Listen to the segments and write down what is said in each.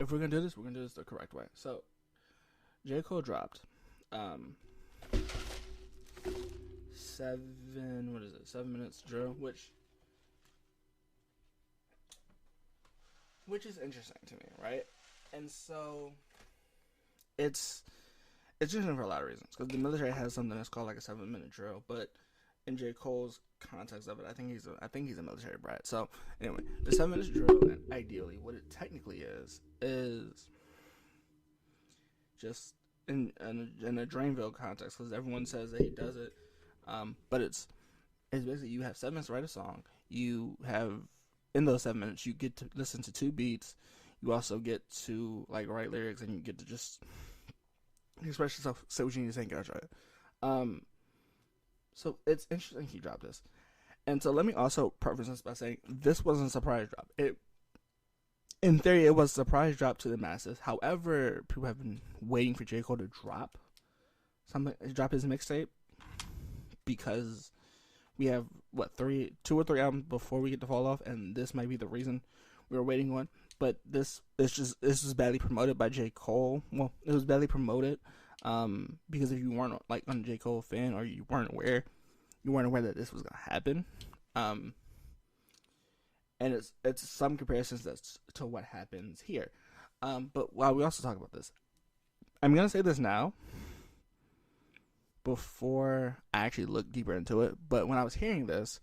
if we're gonna do this, we're gonna do this the correct way. So J. Cole dropped um 7 minutes drill, which is interesting to me, right? And so it's interesting for a lot of reasons, because the military has something that's called like a 7 minute drill, but in J. Cole's context of it, I think he's a military brat. So anyway, the 7 minutes drill, and ideally, what it technically is just in a Drainville context, because everyone says that he does it, but it's basically you have 7 minutes to write a song. You have, in those 7 minutes, you get to listen to 2 beats. You also get to like write lyrics, and you get to just express yourself, say what you need to say, and get out it. So it's interesting he dropped this. And so let me also preface this by saying this wasn't a surprise drop. In theory, it was a surprise drop to the masses. However, people have been waiting for J. Cole to drop his mixtape, because we have 2 or 3 albums before we get to Fall Off, and this might be the reason we were waiting on. But this was badly promoted by J. Cole. Well, it was badly promoted because if you weren't like a J. Cole fan, or you weren't aware that this was gonna happen. And it's some comparisons that's to what happens here. But while we also talk about this, I'm gonna say this now before I actually look deeper into it. But when I was hearing this,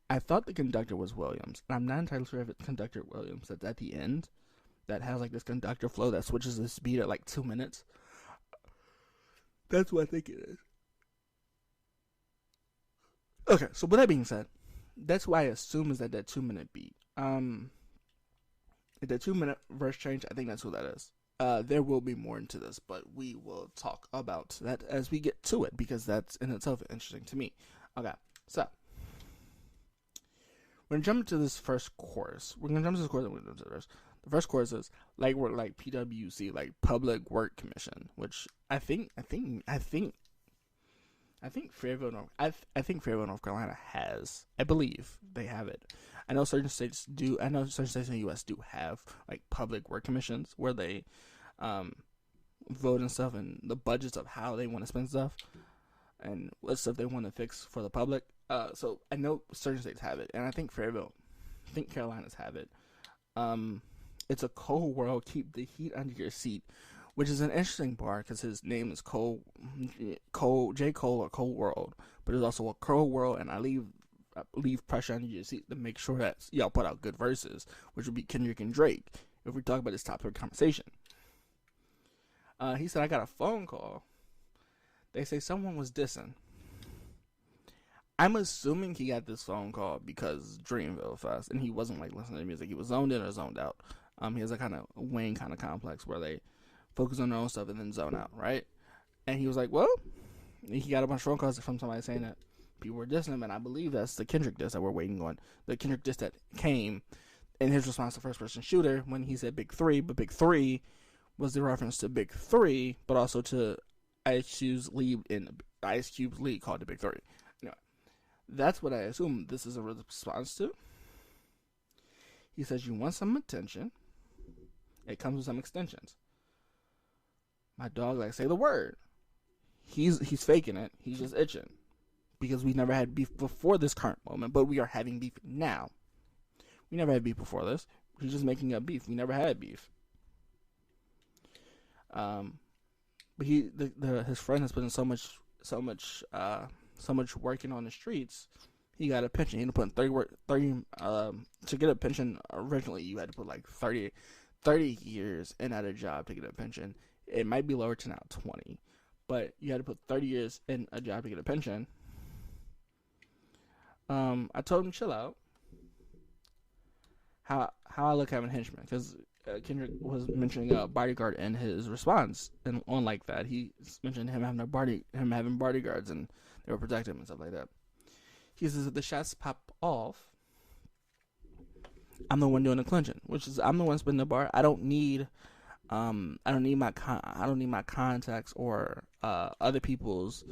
I thought the conductor was Williams, and I'm not entirely sure if it's conductor Williams that's at the end that has like this conductor flow that switches the speed at like 2 minutes. That's what I think it is. Okay, so with that being said, that's why I assume is that 2 minute beat. The 2 minute verse change, I think that's what that is. There will be more into this, but we will talk about that as we get to it, because that's in itself interesting to me. Okay, so we're gonna jump into this first chorus. We're gonna jump into this chorus and we're gonna jump into the verse. The first chorus is like we're like PWC, like Public Work Commission, which I think Fayetteville, North Carolina has. I believe they have it. I know certain states do. I know certain states in the U.S. do have like public work commissions where they vote and stuff, and the budgets of how they want to spend stuff and what stuff they want to fix for the public. So I know certain states have it, and I think Carolinas have it. It's a cold world. Keep the heat under your seat, which is an interesting bar because his name is J. Cole or Cold World, but it's also a cold world, and I leave pressure under your seat to make sure that y'all put out good verses, which would be Kendrick and Drake if we talk about this topic of conversation. He said, I got a phone call. They say someone was dissing. I'm assuming he got this phone call because Dreamville Fest, and he wasn't like listening to music. He was zoned in or zoned out. He has a kind of Wayne kind of complex where they focus on their own stuff and then zone out, right? And he was like, well, he got a bunch of phone calls from somebody saying that people were dissing him, and I believe that's the Kendrick diss that we're waiting on. The Kendrick diss that came in his response to First Person Shooter when he said Big 3, but Big 3 was the reference to Big 3, but also to Ice Cube's lead called the Big 3. Anyway, that's what I assume this is a response to. He says, you want some attention, it comes with some extensions. My dog, like, say the word. He's faking it. He's just itching. Because we never had beef before this current moment, but we are having beef now. We never had beef before this. He's just making up beef. We never had beef. But his friend has put in so much working on the streets. He got a pension. He had to put in 30 to get a pension. Originally, you had to put like 30 years in at a job to get a pension. It might be lower to now 20, but you had to put 30 years in a job to get a pension. I told him chill out. How I look having henchmen, because Kendrick was mentioning a bodyguard in his response, and on like that, he mentioned him having bodyguards, and they were protecting him and stuff like that. He says if the shots pop off, I'm the one doing the clinching, which is I'm the one spinning the bar. I don't need my contacts or other people's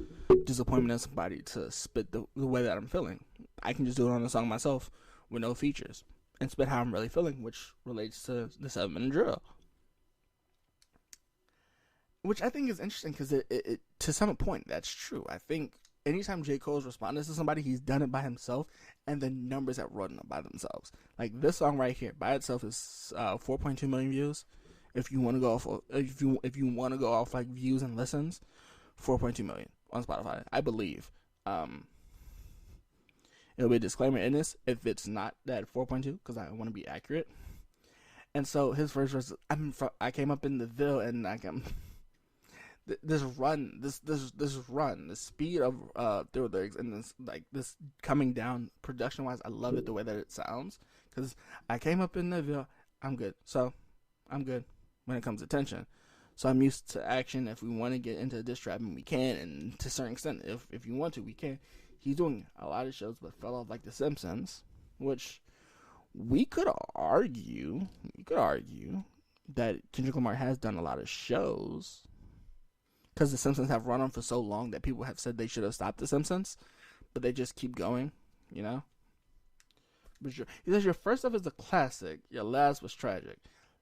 disappointment in somebody to spit the way that I'm feeling. I can just do it on the song myself with no features and spit how I'm really feeling, which relates to the 7 minute drill. which I think is interesting because it to some point that's true. I think anytime J. Cole's responded to somebody, he's done it by himself, and the numbers have run by themselves. Like this song right here by itself is 4.2 million views. If you want to go off, if you want to go off like views and listens, 4.2 million on Spotify, I believe. It'll be a disclaimer in this if it's not that 4.2 because I want to be accurate. And so his first verse, I came up in the Ville and I can. This run, the speed of through the lyrics and this coming down production wise, I love it the way that it sounds. Because I came up in the Ville, I'm good. So I'm good when it comes to tension. So I'm used to action. If we want to get into diss trapping, we can, and to a certain extent, if you want to, we can. He's doing a lot of shows, but fell off like The Simpsons, which we could argue. That Kendrick Lamar has done a lot of shows. Because The Simpsons have run on for so long that people have said they should have stopped The Simpsons, but they just keep going, you know? But he says your first stuff is a classic, your last was tragic.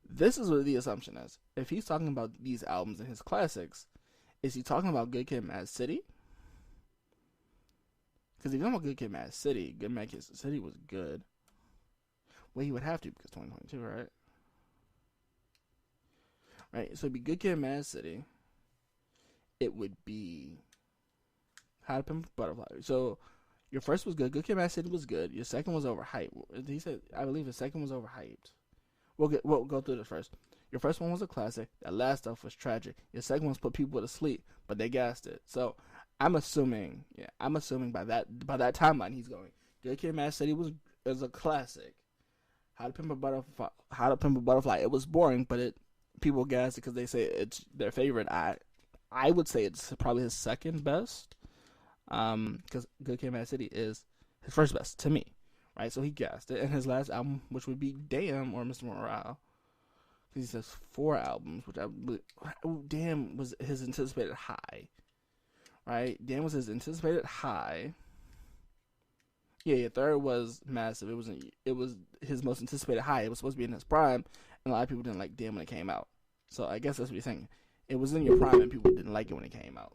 This is what the assumption is. If he's talking about these albums and his classics, is he talking about Good Kid, Mad City? Because if you're talking about Good Kid, Mad City, Good Mad Kid City was good. Well, he would have to because 2022, right? Right, so it'd be Good Kid, Mad City. It would be How to Pimp a Butterfly. So your first was good. Good Kid, Mad City was good. Your second was overhyped. He said, I believe the second was overhyped. We'll go through this first. Your first one was a classic. That last stuff was tragic. Your second one's put people to sleep, but they gassed it. So I'm assuming by that timeline he's going. Good Kid, Mad City was a classic. How to Pimp a Butterfly. It was boring, but people gassed it because they say it's their favorite. I would say it's probably his second best, because Good Kid, Mad City is his first best to me, right? So he gassed it, and his last album, which would be Damn or Mr. Morale, because he says 4 albums, which Damn was his anticipated high, right? Damn was his anticipated high. Yeah, third was massive. It was his most anticipated high. It was supposed to be in his prime, and a lot of people didn't like Damn when it came out. So I guess that's what he's saying. It was in your prime and people didn't like it when it came out.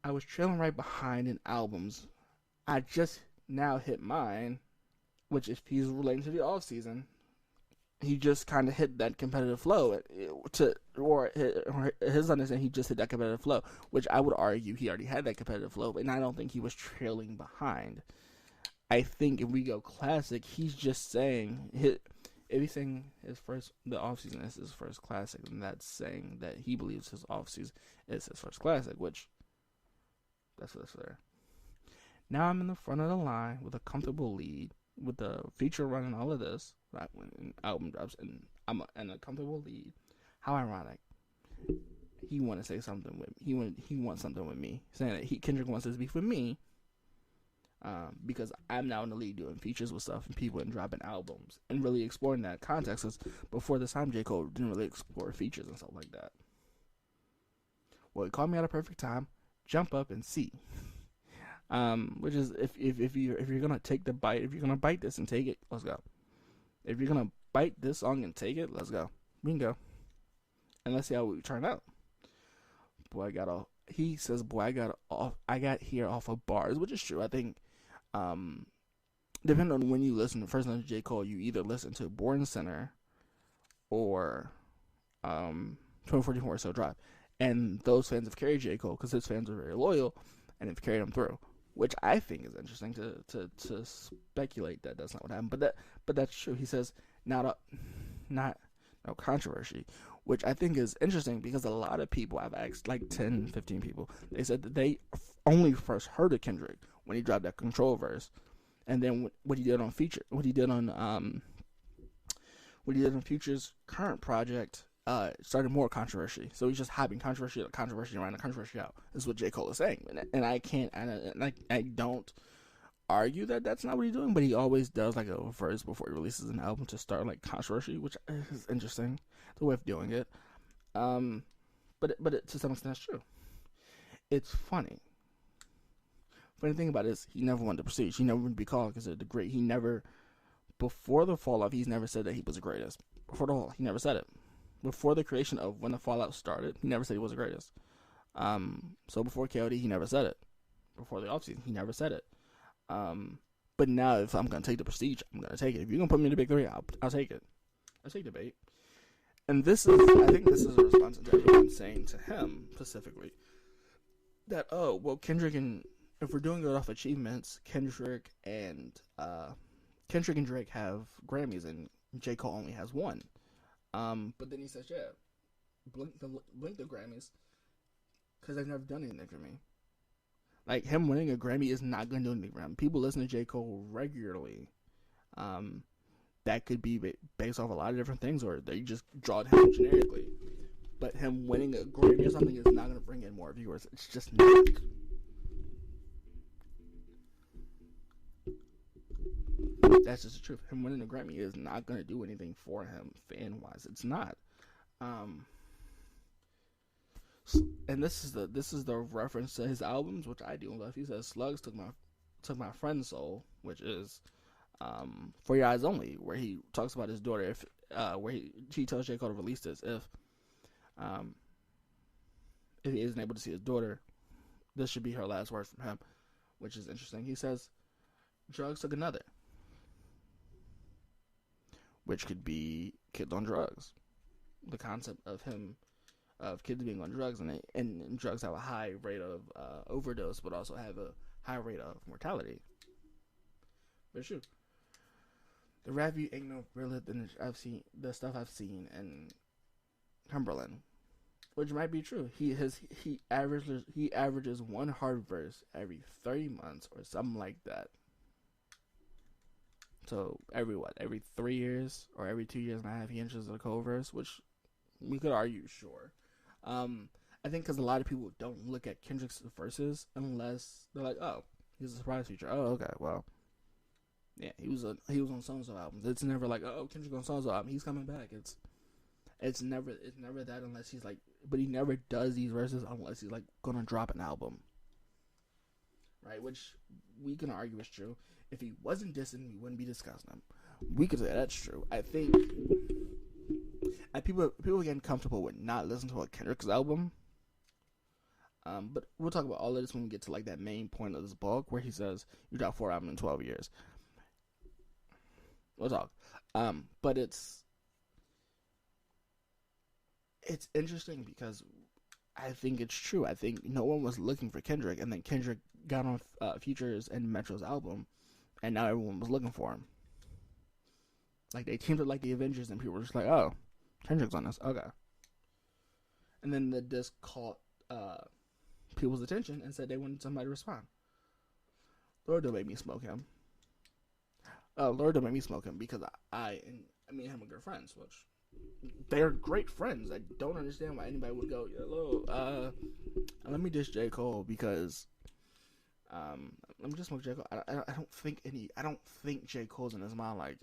I was trailing right behind in albums. I just now hit mine, which if he's relating to the off season, he just kind of hit that competitive flow. Or his understanding, he just hit that competitive flow, which I would argue he already had that competitive flow, and I don't think he was trailing behind. I think if we go classic, he's just saying everything the off season is his first classic, and that's saying that he believes his off season is his first classic, which that's there. Now I'm in the front of the line with a comfortable lead, with the feature running all of this, right when album drops, and I'm in a comfortable lead. How ironic! He want to say something with me. He wants something with me, saying that Kendrick wants this beef with me. Because I'm now in the lead doing features with stuff and people and dropping albums and really exploring that context. Because before this time, J. Cole didn't really explore features and stuff like that. Well, he called me at a perfect time. Jump up and see. Which is if you're gonna take the bite, if you're gonna bite this and take it, let's go. If you're gonna bite this song and take it, let's go. We can go, and let's see how we turn out. Boy, he says, boy, I got here off of bars, which is true. I think. Depending on when you listen to J. Cole, you either listen to Born Center or 2014 So Drive. And those fans have carried J. Cole because his fans are very loyal and have carried him through, which I think is interesting to speculate that that's not what happened. But that's true. He says not no controversy, which I think is interesting because a lot of people, I've asked like 10, 15 people, they said that they only first heard of Kendrick when he dropped that Control verse, and then what he did on Future's current project started more controversy. So he's just having controversy around the controversy out. This is what J. Cole is saying, and I don't argue that that's not what he's doing, but he always does like a verse before he releases an album to start like controversy, which is interesting, the way of doing it. But to some extent, that's true. It's funny. Funny thing about it is he never wanted to prestige. He never wanted to be called considered the great. He never, before the fall off, he's never said that he was the greatest. Before the fall, he never said it. before the creation of when the Fallout started, he never said he was the greatest. So before KOD, he never said it. Before the offseason, he never said it. But now, if I'm gonna take the prestige, I'm gonna take it. If you're gonna put me in the big three, I'll take it. I'll take the bait. And this is, I think, this is a response to everyone saying to him specifically that, oh, well, Kendrick and if we're doing it off achievements, Kendrick and Drake have Grammys, and J. Cole only has one. But then he says, yeah, blink the Grammys, because they've never done anything for me. Like, him winning a Grammy is not going to do anything for him. People listen to J. Cole regularly. That could be based off a lot of different things, or they just draw it him generically. But him winning a Grammy or something is not going to bring in more viewers. It's just not. That's just the truth. Him winning a Grammy is not going to do anything for him fan-wise. It's not. And this is the reference to his albums, which I do love. He says, "Slugs took my friend's soul," which is For Your Eyes Only, where he talks about his daughter. If where he tells J. Cole to release this if he isn't able to see his daughter, this should be her last words from him, which is interesting. He says, "Drugs took another," which could be kids on drugs. The concept of kids being on drugs, and drugs have a high rate of overdose, but also have a high rate of mortality. But it's true. The rap view ain't no realer than the stuff I've seen in Cumberland, which might be true. He averages one hard verse every 30 months or something like that. So every 3 years or every 2 years and a half, he enters a cold verse, which we could argue, sure. I think because a lot of people don't look at Kendrick's verses unless they're like, oh, he's a surprise feature. Oh, okay, well, yeah, he was on so-and-so albums. It's never like, oh, Kendrick on so-and-so album, he's coming back. It's never that unless he's like, but he never does these verses unless he's like gonna drop an album, right? Which we can argue is true. If he wasn't dissing, we wouldn't be discussing him. We could say that's true. I think people getting comfortable with not listening to a Kendrick's album. But we'll talk about all of this when we get to like that main point of this blog where he says you dropped 4 albums in 12 years. We'll talk. But it's interesting because I think it's true. I think no one was looking for Kendrick, and then Kendrick got on Future's and Metro's album, and now everyone was looking for him. Like, they teamed up like the Avengers, and people were just like, oh, Kendrick's on this. Okay. And then the disc caught people's attention and said they wanted somebody to respond. Lord don't make me smoke him. Lord don't make me smoke him because me and him are good friends, which they're great friends. I don't understand why anybody would go, hello, let me diss J. Cole because let me just smoke J. Cole. I don't think J. Cole's in his mind like,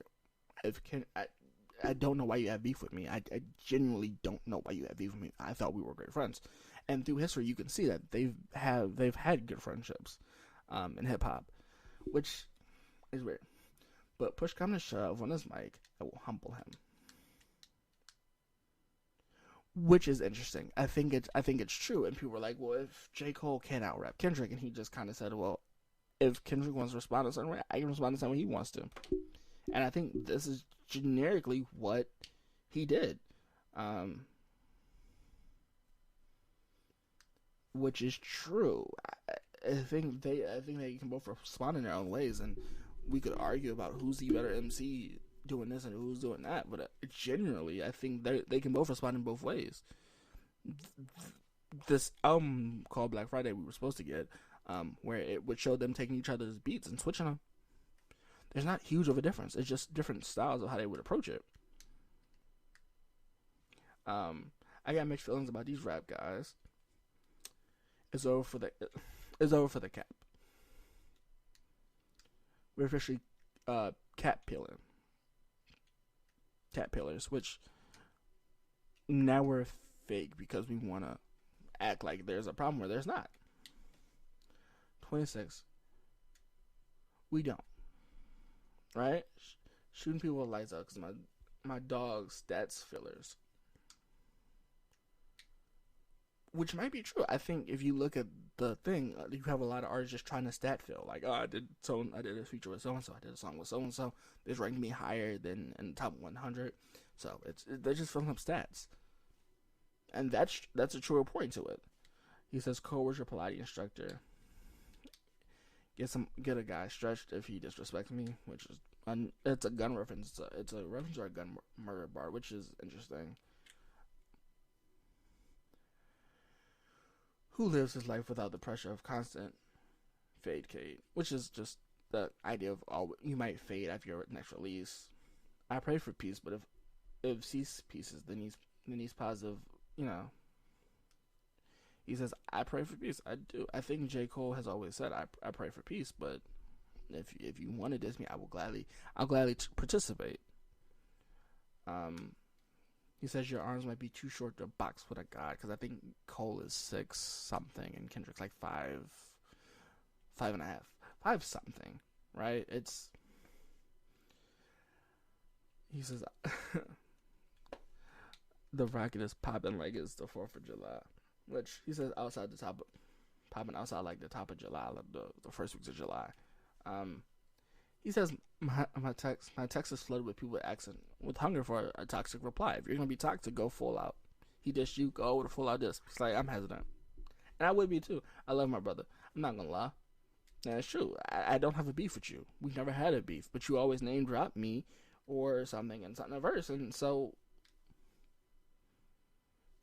I don't know why you have beef with me. I genuinely don't know why you have beef with me. I thought we were great friends. And through history, you can see that they've had good friendships in hip hop, which is weird. But push come to shove on this mic, I will humble him, which is interesting. I think it's true. And people were like, well, if J. Cole can't out-rap Kendrick, and he just kind of said, well, if Kendrick wants to respond a certain way, I can respond the same way he wants to. And I think this is generically what he did, which is true. I think they can both respond in their own ways, and we could argue about who's the better MC doing this and who's doing that. But generally, I think they can both respond in both ways. This album called Black Friday we were supposed to get, where it would show them taking each other's beats and switching them. There's not huge of a difference. It's just different styles of how they would approach it. I got mixed feelings about these rap guys. It's over for the cap. We're officially cap peeling. Cat pillars, which now we're fake because we want to act like there's a problem where there's not. 26. We don't. Right? Shooting people with lights out because my dog's stats fillers. which might be true. I think if you look at the thing, you have a lot of artists just trying to stat fill. Like, oh, I did a feature with so and so, I did a song with so and so. This ranked me higher than in the top 100. So they're just filling up stats, and that's a true point to it. He says, "Cole was your Pilates instructor. Get a guy stretched if he disrespects me," which is it's a gun reference. It's a reference to a gun murder bar, which is interesting. Who lives his life without the pressure of constant fade, Kate? Which is just the idea of you might fade after your next release. I pray for peace, but if cease pieces, then he's positive. You know, he says, I pray for peace. I do. I think J. Cole has always said, I pray for peace, but if you want to diss me, I'll gladly participate. He says your arms might be too short to box with a god, because I think Cole is 6 something and Kendrick's like 5.5, 5 something, right? He says the rocket is popping like it's the 4th of July, which he says popping outside like the top of July, like the first weeks of July. He says my text is flooded with people with hunger for a toxic reply. If you're gonna be toxic, go full out. He dissed you, go with a full out diss. It's like, I'm hesitant, and I would be too. I love my brother. I'm not gonna lie. And it's true. I don't have a beef with you. We've never had a beef, but you always name drop me or something in a verse, and so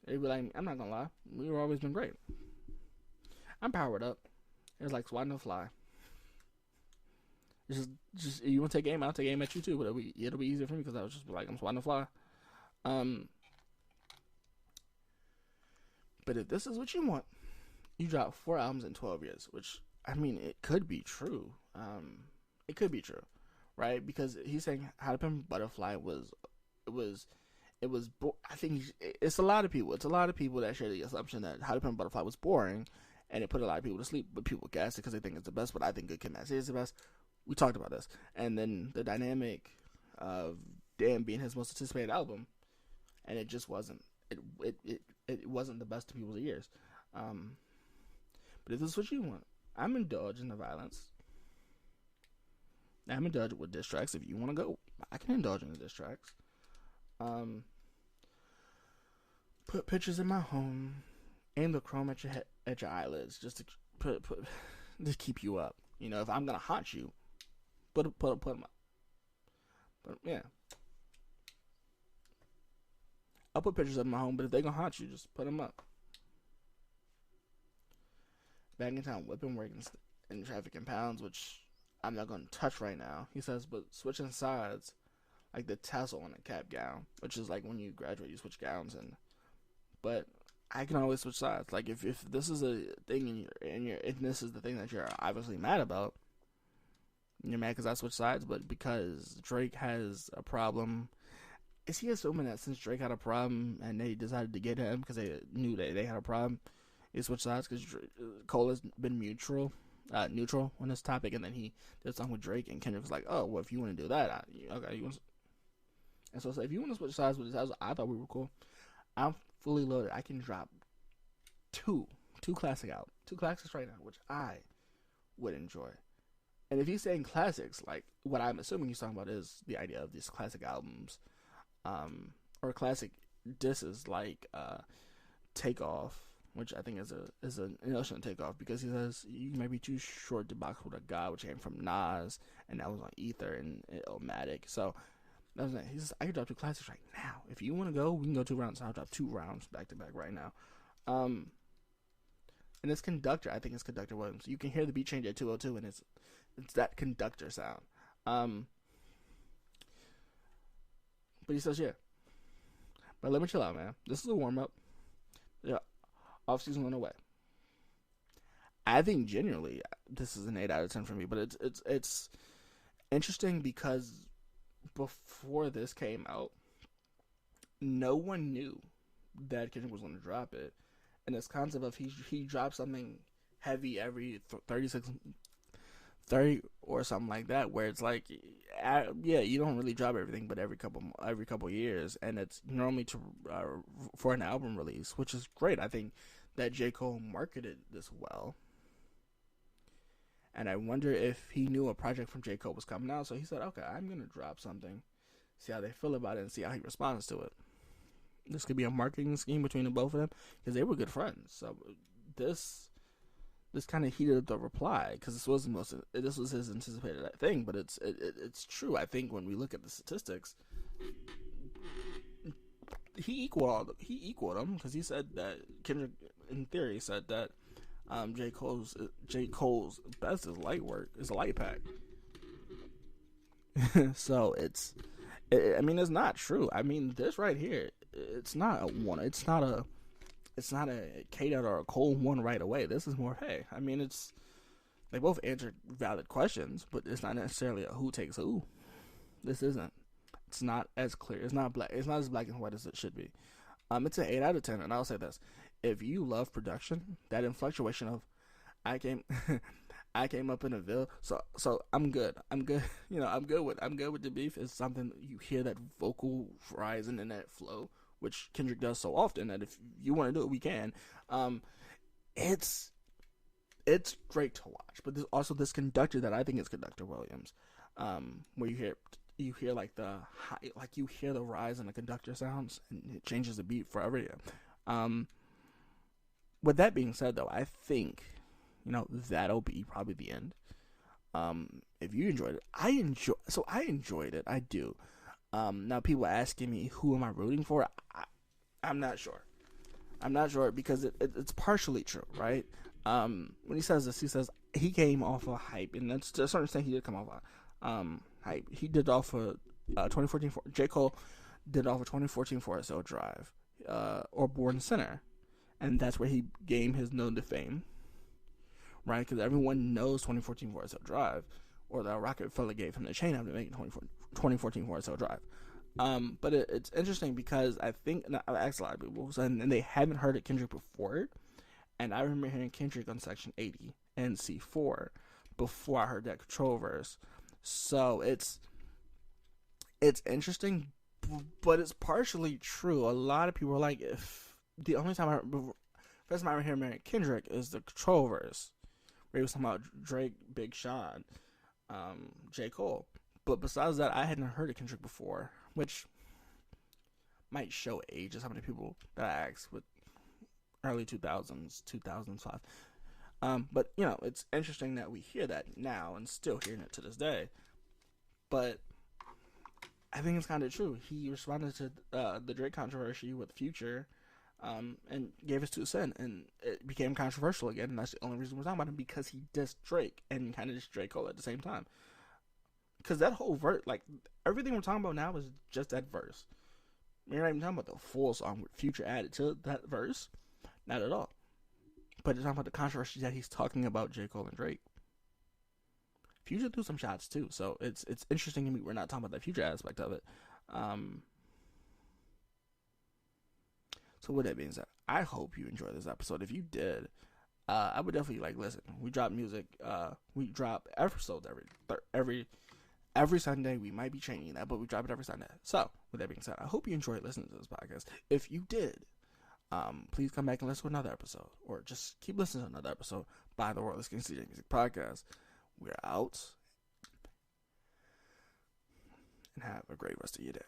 it'd be like, I'm not gonna lie. We've always been great. I'm powered up. It's like swatting a fly. Just you want to take aim, I'll take aim at you too, but it'll be easier for me because I was just like, I'm swatting a fly. But if this is what you want, you drop 4 albums in 12 years, which, I mean, it could be true. It could be true, right? Because he's saying How to Pimp a Butterfly I think it's a lot of people. It's a lot of people that share the assumption that How to Pimp a Butterfly was boring, and it put a lot of people to sleep. But people guess it because they think it's the best. But I think Good Kid, Mad City is the best. We talked about this, and then the dynamic of Damn being his most anticipated album, and it just wasn't. It wasn't the best of people's ears. But if this is what you want, I'm indulging the violence. I'm indulging with diss tracks. If you want to go, I can indulge in the diss tracks. Put pictures in my home, aim the chrome at your eyelids, just to to keep you up. You know, if I'm gonna haunt you, put them up. But yeah, I'll put pictures of my home. But if they gonna haunt you, just put them up. Back in town, whipping work in traffic and pounds, which I'm not gonna touch right now. He says, but switching sides, like the tassel on a cap gown, which is like when you graduate, you switch gowns, but I can always switch sides. Like if this is a thing and this is the thing that you're obviously mad about, you're mad because I switched sides, but because Drake has a problem. Is he assuming that since Drake had a problem and they decided to get him because they knew that they had a problem, he switched sides because Cole has been neutral on this topic, and then he did a song with Drake, and Kendrick was like, "Oh, well, if you want to do that, okay, you want." And so if you want to switch sides with this, I thought we were cool. I'm fully loaded. I can drop two classics right now, which I would enjoy. And if he's saying classics, like what I'm assuming he's talking about is the idea of these classic albums, or classic disses like Takeoff, which I think is an notion of Takeoff, because he says you might be too short to box with a god, which came from Nas, and that was on Ether and Illmatic. So that was it. He says I can drop 2 classics right now. If you want to go, we can go 2 rounds. I'll drop 2 rounds back to back right now. And this Conductor, I think it's Conductor Williams. You can hear the beat change at 202, and it's that Conductor sound. But he says, yeah. But let me chill out, man. This is a warm up. Yeah, off season went away. I think genuinely this is an 8 out of 10 for me. But it's interesting because before this came out, no one knew that Kendrick was going to drop it. And this concept of he drops something heavy every 30 or something like that, where it's like, yeah, you don't really drop everything, but every couple years, and it's normally for an album release, which is great. I think that J. Cole marketed this well. And I wonder if he knew a project from J. Cole was coming out, so he said, okay, I'm going to drop something, see how they feel about it, and see how he responds to it. This could be a marketing scheme between the both of them, because they were good friends. So this kind of heated up the reply, because this was his anticipated thing, but it's true. I think when we look at the statistics, he equaled him, because he said that Kendrick, in theory, said that J. Cole's best is light work, is a light pack. So it's not true. I mean, this right here, it's not a K-Dot or a Cole one right away. This is more, hey, I mean, they both answered valid questions, but it's not necessarily a who takes who. This isn't. It's not as clear. It's not as black and white as it should be. It's an 8 out of 10, and I'll say this: if you love production, that influctuation of I came up in a Ville, so I'm good. I'm good. I'm good with the beef. Is something you hear that vocal rising in that flow, which Kendrick does so often that if you want to do it, we can. It's great to watch, but there's also this conductor that I think is Conductor Williams, where you hear like the high, like you hear the rise in the conductor sounds, and it changes the beat forever. With that being said, though, I think that'll be probably the end. If you enjoyed it, I enjoyed it. I do. Now people are asking me, who am I rooting for? I'm not sure. I'm not sure because it's partially true, right? When he says this, he says he came off of hype, and that's to a certain extent he did come off of hype. He did off of 2014. J. Cole did off of 2014 Forest Hill Drive, or Born Sinner, and that's where he gained his known to fame, right? Because everyone knows 2014 Forest Hill Drive, or the Rockefeller gave him the chain after making 2014 Forest Hill Drive. But it's interesting because I think, and I've asked a lot of people, and they haven't heard of Kendrick before, and I remember hearing Kendrick on Section 80 and C4 before I heard that Control verse. So it's interesting, but it's partially true. A lot of people are like, if the only time first time I ever hear Kendrick is the Control verse, where he was talking about Drake, Big Sean, J. Cole. But besides that, I hadn't heard of Kendrick before, which might show age, just how many people that I asked with early 2000s, 2005. But, it's interesting that we hear that now and still hearing it to this day. But I think it's kind of true. He responded to the Drake controversy with Future, and gave his 2 cents, and it became controversial again, and that's the only reason we're talking about him, because he dissed Drake and kind of dissed Drake Cole at the same time. Because that whole verse, like, everything we're talking about now is just that verse. We're not even talking about the full song with Future added to that verse. Not at all. But it's talking about the controversy that he's talking about J. Cole and Drake. Future threw some shots too, so it's interesting to me we're not talking about the Future aspect of it. So with that being said, I hope you enjoyed this episode. If you did, I would definitely listen. We drop music. We drop episodes every Sunday. We might be changing that, but we drop it every Sunday. So with that being said, I hope you enjoyed listening to this podcast. If you did, please come back and listen to another episode, or just keep listening to another episode by the World King CJ Music Podcast. We're out, and have a great rest of your day.